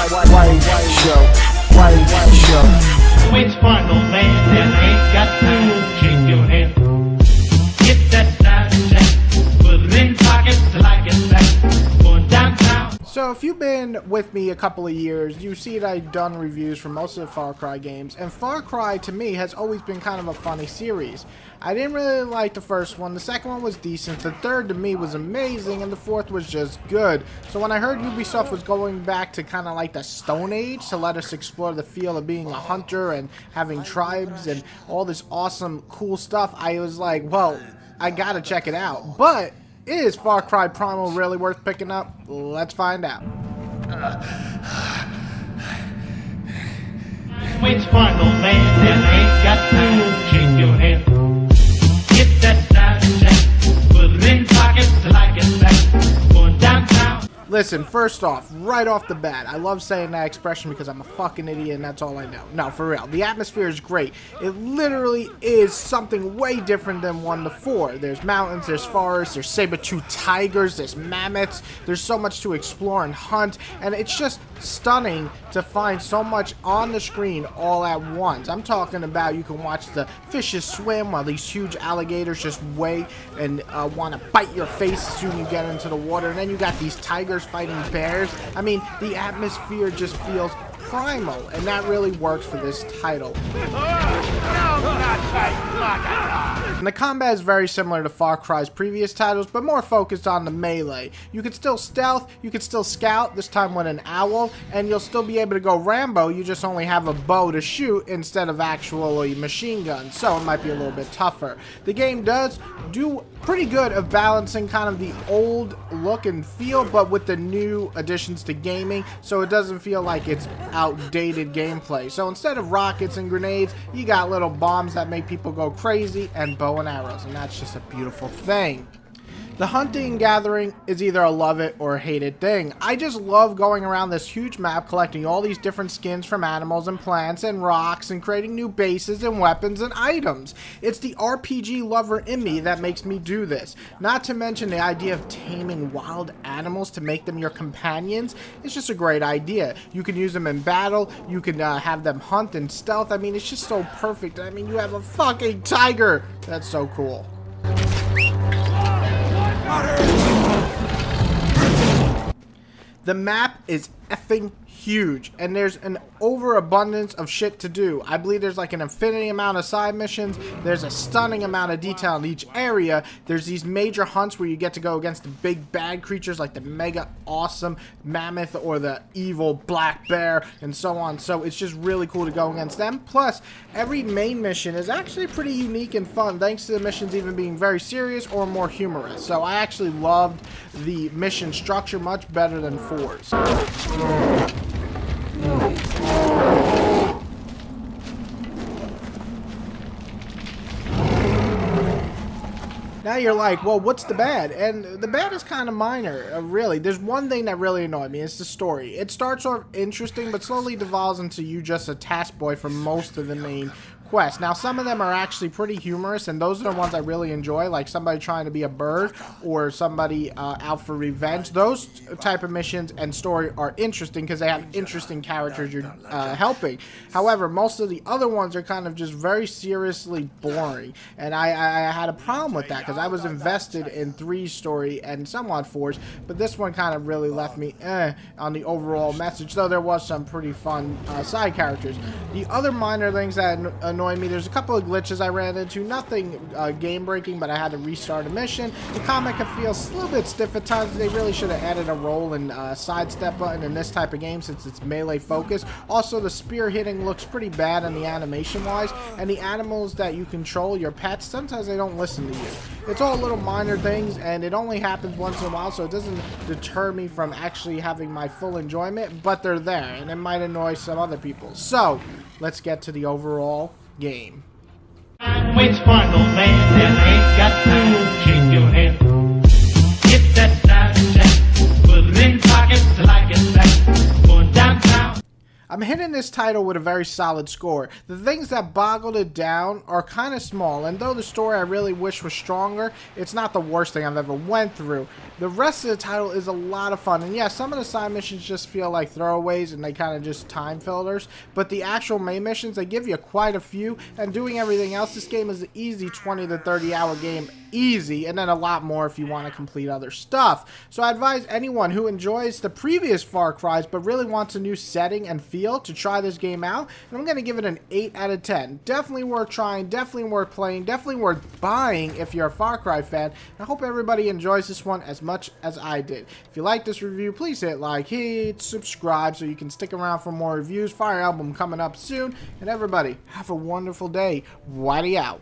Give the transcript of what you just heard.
White show. It's final, man, and ain't got time to shake your hand. Get that side check, put it in pockets like it's back, going downtown. So if you've been with me a couple of years, you see that I've done reviews for most of the Far Cry games, and Far Cry to me has always been kind of a funny series. I didn't really like the first one, the second one was decent, the third to me was amazing, and the fourth was just good. So when I heard Ubisoft was going back to kind of like the Stone Age to let us explore the feel of being a hunter and having tribes and all this awesome cool stuff, I was like, well, I gotta check it out. But is Far Cry Primal really worth picking up? Let's find out. It's final, man, and ain't got time to shake your hand. Get that side check, put it in pockets like it's back, going downtown. Listen, first off, right off the bat, I love saying that expression because I'm a fucking idiot and that's all I know. No, for real. The atmosphere is great. It literally is something way different than 1 to 4. There's mountains, there's forests, there's saber-toothed tigers, there's mammoths. There's so much to explore and hunt, and it's just stunning to find so much on the screen all at once. I'm talking about you can watch the fishes swim while these huge alligators just wait and want to bite your face as soon as you get into the water, and then you got these tigers fighting bears. I mean, the atmosphere just feels primal, and that really works for this title. And the combat is very similar to Far Cry's previous titles, but more focused on the melee. You can still stealth, you can still scout, this time with an owl, and you'll still be able to go Rambo, you just only have a bow to shoot instead of actually machine guns, so it might be a little bit tougher. The game does do pretty good of balancing kind of the old look and feel, but with the new additions to gaming, so it doesn't feel like it's outdated gameplay. So instead of rockets and grenades, you got little bombs that make people go crazy and bow and arrows, and that's just a beautiful thing. The hunting and gathering is either a love it or a hate it thing. I just love going around this huge map collecting all these different skins from animals and plants and rocks and creating new bases and weapons and items. It's the RPG lover in me that makes me do this. Not to mention the idea of taming wild animals to make them your companions. It's just a great idea. You can use them in battle, you can have them hunt and stealth. I mean, it's just so perfect. I mean, you have a fucking tiger. That's so cool. The map is effing huge, and there's an overabundance of shit to do. I believe there's like an infinity amount of side missions. There's a stunning amount of detail in each area. There's these major hunts where you get to go against the big bad creatures like the mega awesome mammoth or the evil black bear and so on. So it's just really cool to go against them. Plus, every main mission is actually pretty unique and fun, thanks to the missions even being very serious or more humorous. So I actually loved the mission structure much better than 4's. Now you're like, well, what's the bad? And the bad is kind of minor, really. There's one thing that really annoyed me. It's the story. It starts off interesting, but slowly devolves into you just a task boy for most of the main quests. Now, some of them are actually pretty humorous, and those are the ones I really enjoy, like somebody trying to be a bird or somebody out for revenge. Those type of missions and story are interesting because they have interesting characters you're helping. However, most of the other ones are kind of just very seriously boring, and I had a problem with that because I was invested in 3's story and somewhat 4's, but this one kind of really left me on the overall message, though there was some pretty fun side characters. The other minor things that annoyed me, there's a couple of glitches I ran into, nothing game breaking, but I had to restart a mission. The combat can feel a little bit stiff at times. They really should have added a roll and sidestep button in this type of game since it's melee focused. Also, the spear hitting looks pretty bad on the animation wise, and the animals that you control, your pets, sometimes they don't listen to you. It's all little minor things, and it only happens once in a while, so it doesn't deter me from actually having my full enjoyment, but they're there, and it might annoy some other people. So let's get to the overall game. It's final, man, and ain't got time to shake your hand. Get that side check, put it in pockets like it's back, going downtown. I'm I'm hitting this title with a very solid score. The things that boggled it down are kind of small, and though the story I really wish was stronger, it's not the worst thing I've ever went through. The rest of the title is a lot of fun, and yeah, some of the side missions just feel like throwaways and they kind of just time fillers, but the actual main missions, they give you quite a few, and doing everything else, this game is an easy 20 to 30 hour game, easy, and then a lot more if you want to complete other stuff. So I advise anyone who enjoys the previous Far Cry's but really wants a new setting and feel to try this game out, and I'm going to give it an 8 out of 10. Definitely worth trying, definitely worth playing, definitely worth buying if you're a Far Cry fan. I hope everybody enjoys this one as much as I did. If you like this review, please hit like, hit subscribe so you can stick around for more reviews. Fire Album coming up soon, and everybody, have a wonderful day. Whitey out.